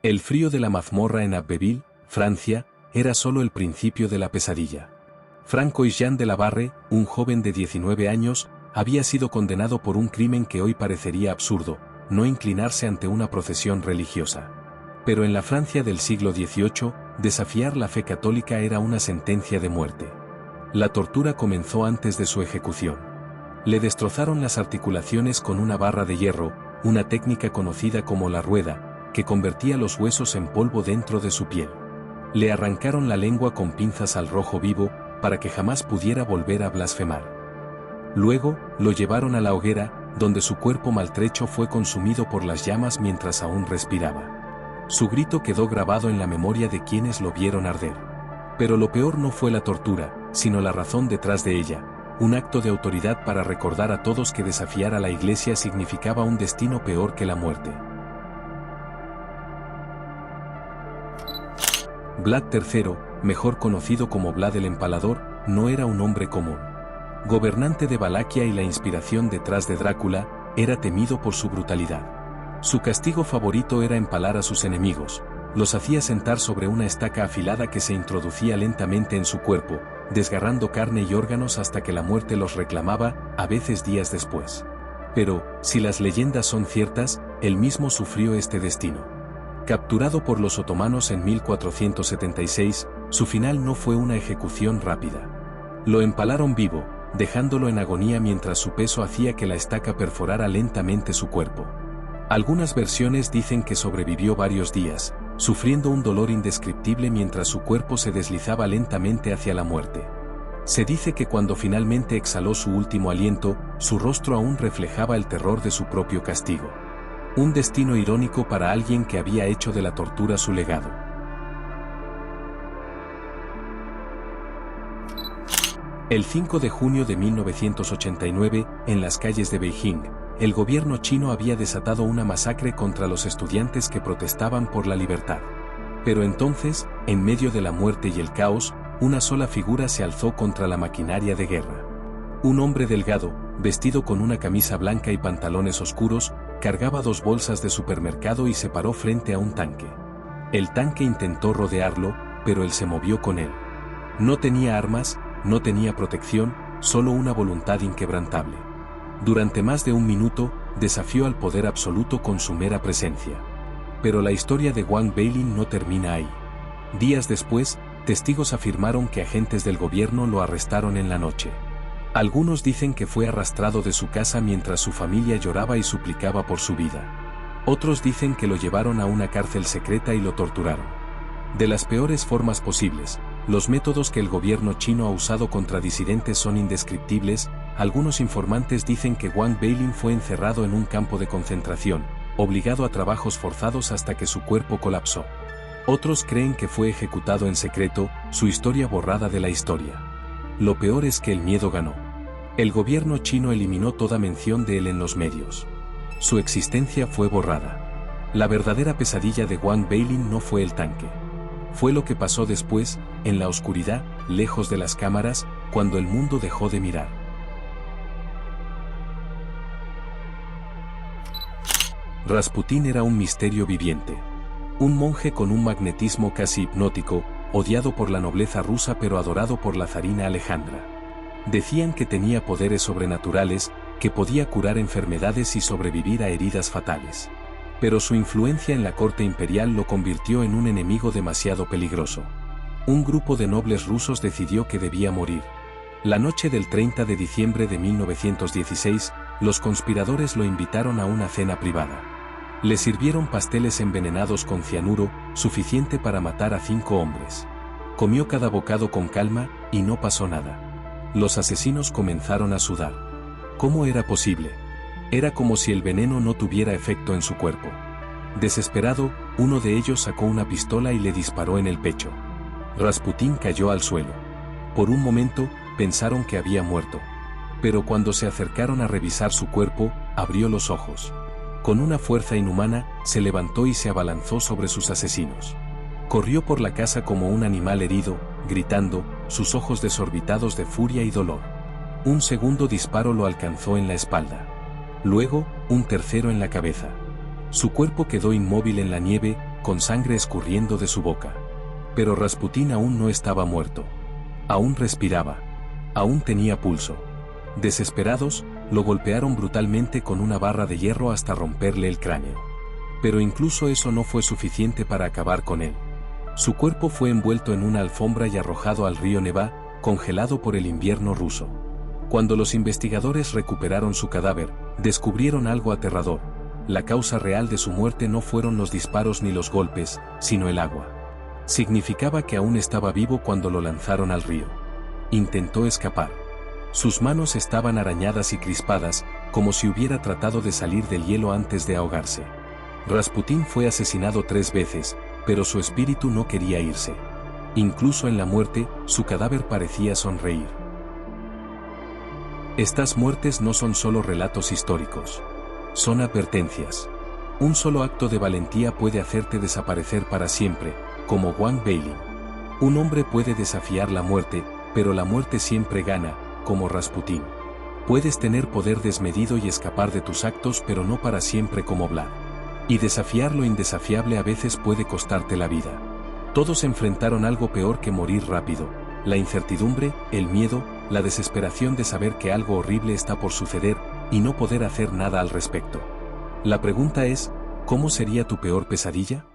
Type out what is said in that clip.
El frío de la mazmorra en Abbeville, Francia, era solo el principio de la pesadilla. Francois-Jean de la Barre, un joven de 19 años, había sido condenado por un crimen que hoy parecería absurdo, no inclinarse ante una procesión religiosa. Pero en la Francia del siglo XVIII, desafiar la fe católica era una sentencia de muerte. La tortura comenzó antes de su ejecución. Le destrozaron las articulaciones con una barra de hierro, una técnica conocida como la rueda, que convertía los huesos en polvo dentro de su piel. Le arrancaron la lengua con pinzas al rojo vivo, para que jamás pudiera volver a blasfemar. Luego, lo llevaron a la hoguera, donde su cuerpo maltrecho fue consumido por las llamas mientras aún respiraba. Su grito quedó grabado en la memoria de quienes lo vieron arder. Pero lo peor no fue la tortura, sino la razón detrás de ella, un acto de autoridad para recordar a todos que desafiar a la Iglesia significaba un destino peor que la muerte. Vlad III, mejor conocido como Vlad el Empalador, no era un hombre común. Gobernante de Valaquia y la inspiración detrás de Drácula, era temido por su brutalidad. Su castigo favorito era empalar a sus enemigos. Los hacía sentar sobre una estaca afilada que se introducía lentamente en su cuerpo, desgarrando carne y órganos hasta que la muerte los reclamaba, a veces días después. Pero, si las leyendas son ciertas, él mismo sufrió este destino. Capturado por los otomanos en 1476, su final no fue una ejecución rápida. Lo empalaron vivo, dejándolo en agonía mientras su peso hacía que la estaca perforara lentamente su cuerpo. Algunas versiones dicen que sobrevivió varios días, sufriendo un dolor indescriptible mientras su cuerpo se deslizaba lentamente hacia la muerte. Se dice que cuando finalmente exhaló su último aliento, su rostro aún reflejaba el terror de su propio castigo. Un destino irónico para alguien que había hecho de la tortura su legado. El 5 de junio de 1989, en las calles de Beijing, el gobierno chino había desatado una masacre contra los estudiantes que protestaban por la libertad. Pero entonces, en medio de la muerte y el caos, una sola figura se alzó contra la maquinaria de guerra. Un hombre delgado, vestido con una camisa blanca y pantalones oscuros, cargaba 2 bolsas de supermercado y se paró frente a un tanque. El tanque intentó rodearlo, pero él se movió con él. No tenía armas, no tenía protección, solo una voluntad inquebrantable. Durante más de 1 minuto, desafió al poder absoluto con su mera presencia. Pero la historia de Wang Beilin no termina ahí. Días después, testigos afirmaron que agentes del gobierno lo arrestaron en la noche. Algunos dicen que fue arrastrado de su casa mientras su familia lloraba y suplicaba por su vida. Otros dicen que lo llevaron a una cárcel secreta y lo torturaron. De las peores formas posibles, los métodos que el gobierno chino ha usado contra disidentes son indescriptibles. Algunos informantes dicen que Wang Beilin fue encerrado en un campo de concentración, obligado a trabajos forzados hasta que su cuerpo colapsó. Otros creen que fue ejecutado en secreto, su historia borrada de la historia. Lo peor es que el miedo ganó. El gobierno chino eliminó toda mención de él en los medios. Su existencia fue borrada. La verdadera pesadilla de Wang Beilin no fue el tanque. Fue lo que pasó después, en la oscuridad, lejos de las cámaras, cuando el mundo dejó de mirar. Rasputín era un misterio viviente. Un monje con un magnetismo casi hipnótico, odiado por la nobleza rusa pero adorado por la zarina Alejandra. Decían que tenía poderes sobrenaturales, que podía curar enfermedades y sobrevivir a heridas fatales. Pero su influencia en la corte imperial lo convirtió en un enemigo demasiado peligroso. Un grupo de nobles rusos decidió que debía morir. La noche del 30 de diciembre de 1916, los conspiradores lo invitaron a una cena privada. Le sirvieron pasteles envenenados con cianuro, suficiente para matar a 5 hombres. Comió cada bocado con calma, y no pasó nada. Los asesinos comenzaron a sudar. ¿Cómo era posible? Era como si el veneno no tuviera efecto en su cuerpo. Desesperado, uno de ellos sacó una pistola y le disparó en el pecho. Rasputín cayó al suelo. Por un momento, pensaron que había muerto. Pero cuando se acercaron a revisar su cuerpo, abrió los ojos. Con una fuerza inhumana, se levantó y se abalanzó sobre sus asesinos. Corrió por la casa como un animal herido, gritando, sus ojos desorbitados de furia y dolor. Un segundo disparo lo alcanzó en la espalda. Luego, un tercero en la cabeza. Su cuerpo quedó inmóvil en la nieve, con sangre escurriendo de su boca. Pero Rasputín aún no estaba muerto. Aún respiraba. Aún tenía pulso. Desesperados, lo golpearon brutalmente con una barra de hierro hasta romperle el cráneo. Pero incluso eso no fue suficiente para acabar con él. Su cuerpo fue envuelto en una alfombra y arrojado al río Neva, congelado por el invierno ruso. Cuando los investigadores recuperaron su cadáver, descubrieron algo aterrador. La causa real de su muerte no fueron los disparos ni los golpes, sino el agua. Significaba que aún estaba vivo cuando lo lanzaron al río. Intentó escapar. Sus manos estaban arañadas y crispadas, como si hubiera tratado de salir del hielo antes de ahogarse. Rasputín fue asesinado 3 veces, pero su espíritu no quería irse. Incluso en la muerte, su cadáver parecía sonreír. Estas muertes no son solo relatos históricos. Son advertencias. Un solo acto de valentía puede hacerte desaparecer para siempre, como Wang Beilin. Un hombre puede desafiar la muerte, pero la muerte siempre gana, como Rasputín. Puedes tener poder desmedido y escapar de tus actos, pero no para siempre como Vlad. Y desafiar lo indesafiable a veces puede costarte la vida. Todos enfrentaron algo peor que morir rápido: la incertidumbre, el miedo, la desesperación de saber que algo horrible está por suceder y no poder hacer nada al respecto. La pregunta es, ¿cómo sería tu peor pesadilla?